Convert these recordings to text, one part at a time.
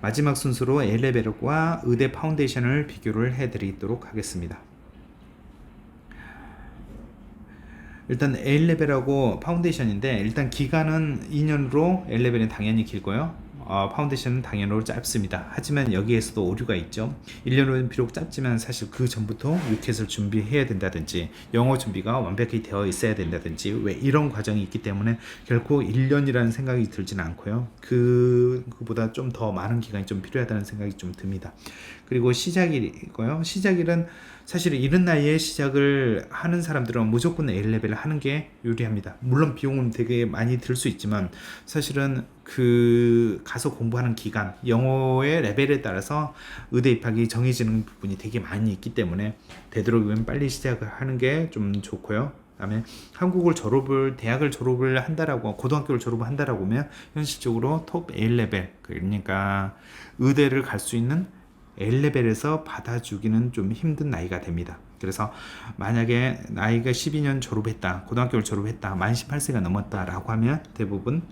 마지막 순서로 A레벨과 의대 파운데이션을 비교를 해드리도록 하겠습니다. 일단 A레벨하고 파운데이션인데, 일단 기간은 2년으로 A레벨은 당연히 길고요. 파운데이션은 당연으로 짧습니다. 하지만 여기에서도 오류가 있죠. 1년은 비록 짧지만 사실 그 전부터 유켓을 준비해야 된다든지 영어 준비가 완벽히 되어 있어야 된다든지 왜 이런 과정이 있기 때문에 결코 1년이라는 생각이 들지는 않고요. 그보다 좀 더 많은 기간이 좀 필요하다는 생각이 좀 듭니다. 그리고 시작일이고요. 시작일은 사실 이른 나이에 시작을 하는 사람들은 무조건 A레벨을 하는 게 유리합니다. 물론 비용은 되게 많이 들 수 있지만 사실은 그 가서 공부하는 기간, 영어의 레벨에 따라서 의대 입학이 정해지는 부분이 되게 많이 있기 때문에 되도록이면 빨리 시작을 하는 게 좀 좋고요. 그다음에 대학을 졸업을 한다라고, 고등학교를 졸업을 한다라고 하면 현실적으로 톱 A레벨, 그러니까 의대를 갈 수 있는 A레벨에서 받아주기는 좀 힘든 나이가 됩니다. 그래서 만약에 나이가 12년 졸업했다, 고등학교를 졸업했다, 만 18세가 넘었다라고 하면 대부분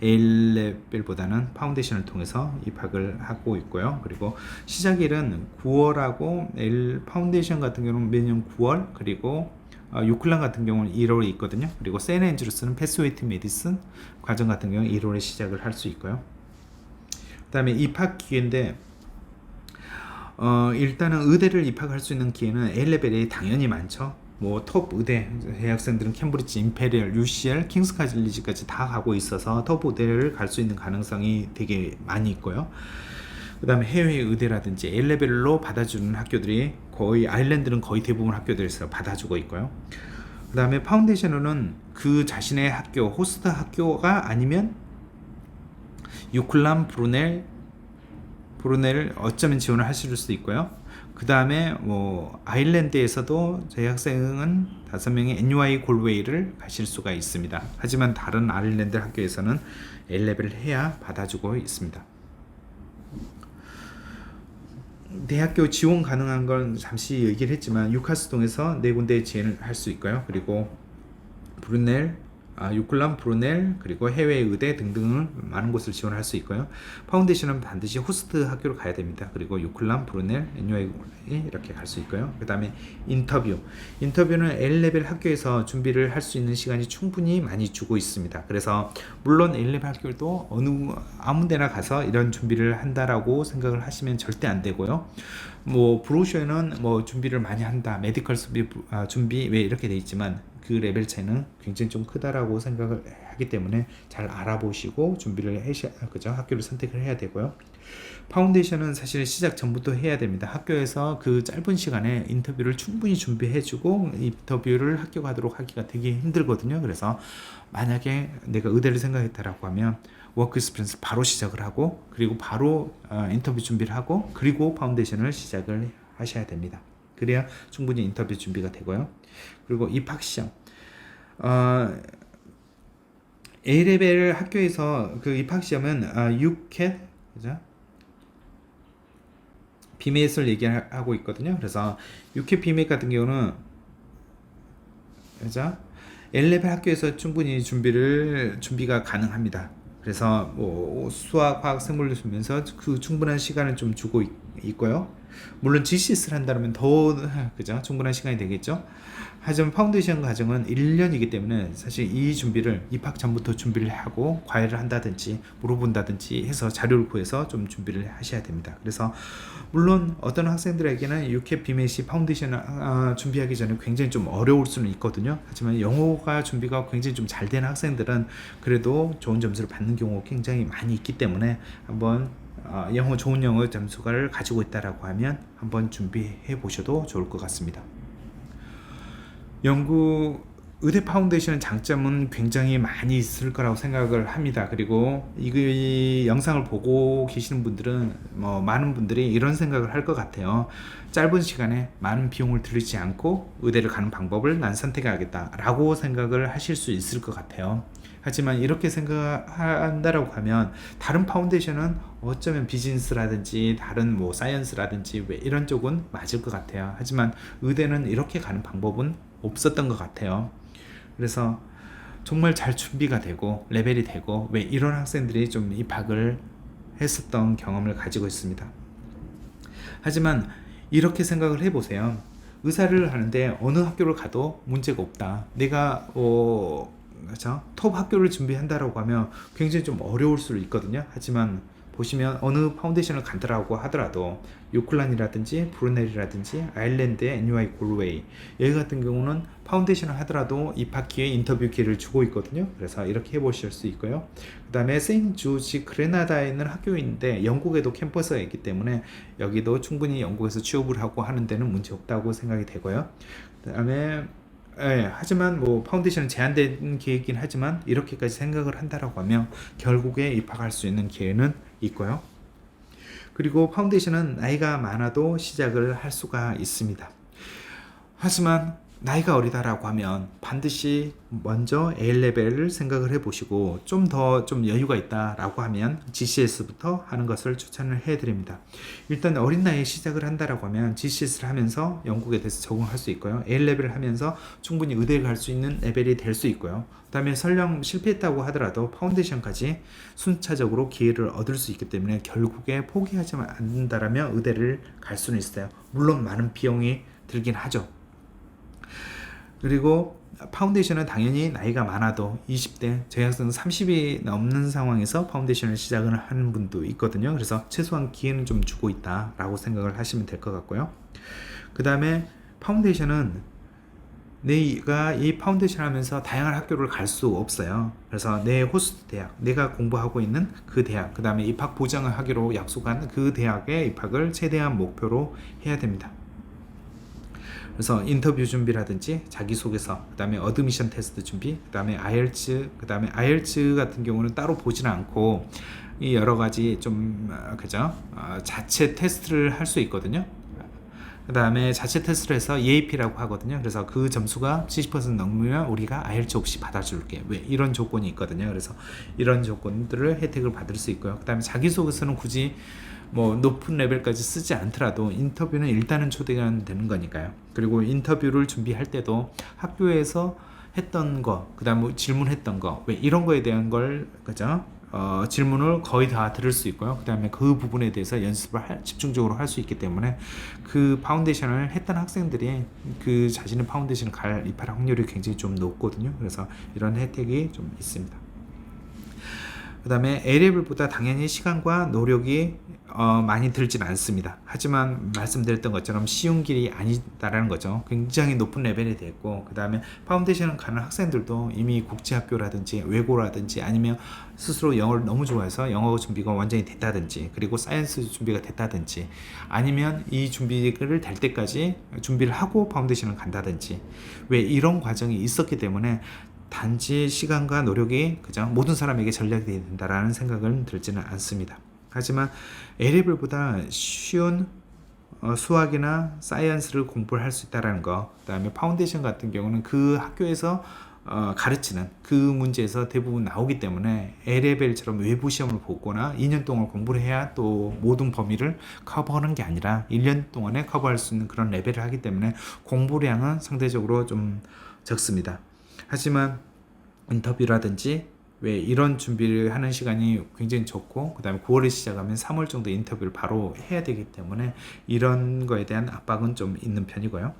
A레벨보다는 파운데이션을 통해서 입학을 하고 있고요. 그리고 시작일은 9월하고 파운데이션 같은 경우는 매년 9월, 그리고 유클란 같은 경우는 1월에 있거든요. 그리고 세인앤드루스는 패스웨이트 메디슨 과정 같은 경우는 1월에 시작을 할 수 있고요. 그 다음에 입학 기회인데, 일단은 의대를 입학할 수 있는 기회는 A레벨이 당연히 많죠. 뭐 톱 의대 대학생들은 캠브리지, 임페리얼, UCL, 킹스 칼리지까지 다 가고 있어서 톱 의대를 갈 수 있는 가능성이 되게 많이 있고요. 그 다음에 해외 의대라든지 A레벨로 받아주는 학교들이 거의, 아일랜드는 거의 대부분 학교들에서 받아주고 있고요. 그 다음에 파운데이션은 그 자신의 학교, 호스트 학교가 아니면 유클람, 브루넬 어쩌면 지원을 하실 수도 있고요. 그 다음에 뭐 아일랜드에서도 저희 학생은 5명의 NUI 골웨이를 가실 수가 있습니다. 하지만 다른 아일랜드 학교에서는 A레벨을 해야 받아주고 있습니다. 대학교 지원 가능한 건 잠시 얘기를 했지만 유카스동에서 4군데 지원을 할 수 있고요. 그리고 유클람, 브루넬, 그리고 해외 의대 등등을 많은 곳을 지원할 수 있고요. 파운데이션은 반드시 호스트 학교로 가야 됩니다. 그리고 유클람, 브루넬, NUI 이렇게 갈 수 있고요. 그 다음에 인터뷰는 A레벨 학교에서 준비를 할 수 있는 시간이 충분히 많이 주고 있습니다. 그래서 물론 A레벨 학교도 아무 데나 가서 이런 준비를 한다라고 생각을 하시면 절대 안 되고요. 뭐 브로셔에는 뭐 준비를 많이 한다, 메디컬 준비 왜 이렇게 돼 있지만 그 레벨 차이는 굉장히 좀 크다라고 생각을 하기 때문에 잘 알아보시고 준비를 그죠? 학교를 선택을 해야 되고요. 파운데이션은 사실 시작 전부터 해야 됩니다. 학교에서 그 짧은 시간에 인터뷰를 충분히 준비해주고 인터뷰를 학교 가도록 하기가 되게 힘들거든요. 그래서 만약에 내가 의대를 생각했다라고 하면 워크 익스피리언스 바로 시작을 하고, 그리고 바로 인터뷰 준비를 하고, 그리고 파운데이션을 시작을 하셔야 됩니다. 그래야 충분히 인터뷰 준비가 되고요. 그리고 입학시험, A레벨 학교에서 그 입학시험은 UCAT, 그죠? BMAT을 얘기하고 있거든요. 그래서 UCAT BMAT 같은 경우는, 그죠? A레벨 학교에서 충분히 준비가 가능합니다. 그래서 뭐 수학, 화학, 생물을 주면서 그 충분한 시간을 좀 주고 있고요. 물론 GCS를 한다면 더 그죠? 충분한 시간이 되겠죠. 하지만 파운데이션 과정은 1년이기 때문에 사실 이 준비를 입학 전부터 준비를 하고 과외를 한다든지 물어본다든지 해서 자료를 구해서 좀 준비를 하셔야 됩니다. 그래서 물론 어떤 학생들에게는 UK BMAC 파운데이션 준비하기 전에 굉장히 좀 어려울 수는 있거든요. 하지만 영어가 준비가 굉장히 좀 잘 되는 학생들은 그래도 좋은 점수를 받는 경우가 굉장히 많이 있기 때문에 한번 좋은 영어 점수를 가지고 있다라고 하면 한번 준비해 보셔도 좋을 것 같습니다. 의대 파운데이션의 장점은 굉장히 많이 있을 거라고 생각을 합니다. 그리고 이 영상을 보고 계시는 분들은 많은 분들이 이런 생각을 할 것 같아요. 짧은 시간에 많은 비용을 들이지 않고 의대를 가는 방법을 난 선택하겠다 라고 생각을 하실 수 있을 것 같아요. 하지만 이렇게 생각한다라고 하면 다른 파운데이션은 어쩌면 비즈니스라든지 다른 뭐 사이언스라든지 왜 이런 쪽은 맞을 것 같아요. 하지만 의대는 이렇게 가는 방법은 없었던 것 같아요. 그래서 정말 잘 준비가 되고 레벨이 되고 왜 이런 학생들이 좀 입학을 했었던 경험을 가지고 있습니다. 하지만 이렇게 생각을 해보세요. 의사를 하는데 어느 학교를 가도 문제가 없다. 내가 그렇죠? 톱 학교를 준비한다라고 하면 굉장히 좀 어려울 수 있거든요. 하지만 보시면 어느 파운데이션을 간다라고 하더라도 요클란이라든지 브루넬이라든지 아일랜드의 NUI 골웨이 여기 같은 경우는 파운데이션을 하더라도 입학 기회, 인터뷰 기회를 주고 있거든요. 그래서 이렇게 해보실 수 있고요. 그 다음에 세인트 조지 그레나다에 있는 학교인데 영국에도 캠퍼스가 있기 때문에 여기도 충분히 영국에서 취업을 하고 하는 데는 문제 없다고 생각이 되고요. 그 다음에 하지만 뭐 파운데이션은 제한된 기회이긴 하지만 이렇게까지 생각을 한다라고 하면 결국에 입학할 수 있는 기회는 있고요. 그리고 파운데이션은 나이가 많아도 시작을 할 수가 있습니다. 하지만 나이가 어리다라고 하면 반드시 먼저 A레벨을 생각을 해보시고 좀 더 여유가 있다라고 하면 GCS부터 하는 것을 추천을 해드립니다. 일단 어린 나이에 시작을 한다라고 하면 GCS를 하면서 영국에 대해서 적응할 수 있고요. A레벨을 하면서 충분히 의대를 갈 수 있는 레벨이 될 수 있고요. 그 다음에 설령 실패했다고 하더라도 파운데이션까지 순차적으로 기회를 얻을 수 있기 때문에 결국에 포기하지 않는다라면 의대를 갈 수는 있어요. 물론 많은 비용이 들긴 하죠. 그리고 파운데이션은 당연히 나이가 많아도 20대, 제 학생은 30이 넘는 상황에서 파운데이션을 시작을 하는 분도 있거든요. 그래서 최소한 기회는 좀 주고 있다라고 생각을 하시면 될 것 같고요. 그 다음에 파운데이션은 내가 이 파운데이션 하면서 다양한 학교를 갈 수 없어요. 그래서 내 호스트 대학, 내가 공부하고 있는 그 대학, 그 다음에 입학 보장을 하기로 약속한 그 대학에 입학을 최대한 목표로 해야 됩니다. 그래서 인터뷰 준비라든지 자기소개서, 그 다음에 어드미션 테스트 준비, 그 다음에 IELTS, 그 다음에 IELTS 같은 경우는 따로 보지는 않고 이 여러 가지 좀 그죠? 자체 테스트를 할 수 있거든요. 그 다음에 자체 테스트를 해서 EAP라고 하거든요. 그래서 그 점수가 70% 넘으면 우리가 IELTS 없이 받아줄게. 왜? 이런 조건이 있거든요. 그래서 이런 조건들을 혜택을 받을 수 있고요. 그 다음에 자기소개서는 굳이 뭐 높은 레벨까지 쓰지 않더라도 인터뷰는 일단은 초대가 되는 거니까요. 그리고 인터뷰를 준비할 때도 학교에서 했던 거, 그 다음에 질문했던 거, 왜 이런 거에 대한 걸, 그죠? 질문을 거의 다 들을 수 있고요. 그 다음에 그 부분에 대해서 연습을 집중적으로 할 수 있기 때문에 그 파운데이션을 했던 학생들이 그 자신의 파운데이션을 입할 확률이 굉장히 좀 높거든요. 그래서 이런 혜택이 좀 있습니다. 그 다음에 A레벨보다 당연히 시간과 노력이 많이 들진 않습니다. 하지만 말씀드렸던 것처럼 쉬운 길이 아니다라는 거죠. 굉장히 높은 레벨이 됐고, 그 다음에 파운데이션 가는 학생들도 이미 국제학교라든지 외고라든지 아니면 스스로 영어를 너무 좋아해서 영어 준비가 완전히 됐다든지, 그리고 사이언스 준비가 됐다든지, 아니면 이 준비를 될 때까지 준비를 하고 파운데이션을 간다든지, 왜 이런 과정이 있었기 때문에 단지 시간과 노력이 그죠? 모든 사람에게 전략이 된다라는 생각은 들지는 않습니다. 하지만 A레벨보다 쉬운 수학이나 사이언스를 공부를 할 수 있다는 거, 그 다음에 파운데이션 같은 경우는 그 학교에서 가르치는 그 문제에서 대부분 나오기 때문에 A레벨처럼 외부 시험을 보거나 2년 동안 공부를 해야 또 모든 범위를 커버하는 게 아니라 1년 동안에 커버할 수 있는 그런 레벨을 하기 때문에 공부량은 상대적으로 좀 적습니다. 하지만 인터뷰라든지 왜 이런 준비를 하는 시간이 굉장히 적고, 그 다음에 9월에 시작하면 3월 정도 인터뷰를 바로 해야 되기 때문에 이런 거에 대한 압박은 좀 있는 편이고요.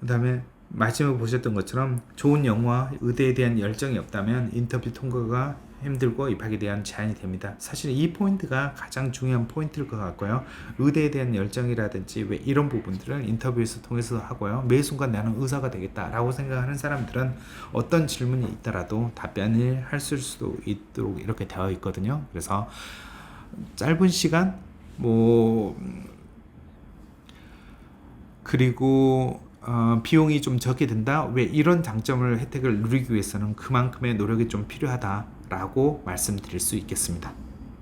그 다음에 마지막에 보셨던 것처럼 좋은 영어와 의대에 대한 열정이 없다면 인터뷰 통과가 힘들고 입학에 대한 제한이 됩니다. 사실 이 포인트가 가장 중요한 포인트일 것 같고요. 의대에 대한 열정이라든지 왜 이런 부분들은 인터뷰에서 통해서 하고요. 매 순간 나는 의사가 되겠다라고 생각하는 사람들은 어떤 질문이 있더라도 답변을 할 수도 있도록 이렇게 되어 있거든요. 그래서 짧은 시간 그리고 비용이 좀 적게 든다. 왜 이런 장점을 혜택을 누리기 위해서는 그만큼의 노력이 좀 필요하다라고 말씀드릴 수 있겠습니다.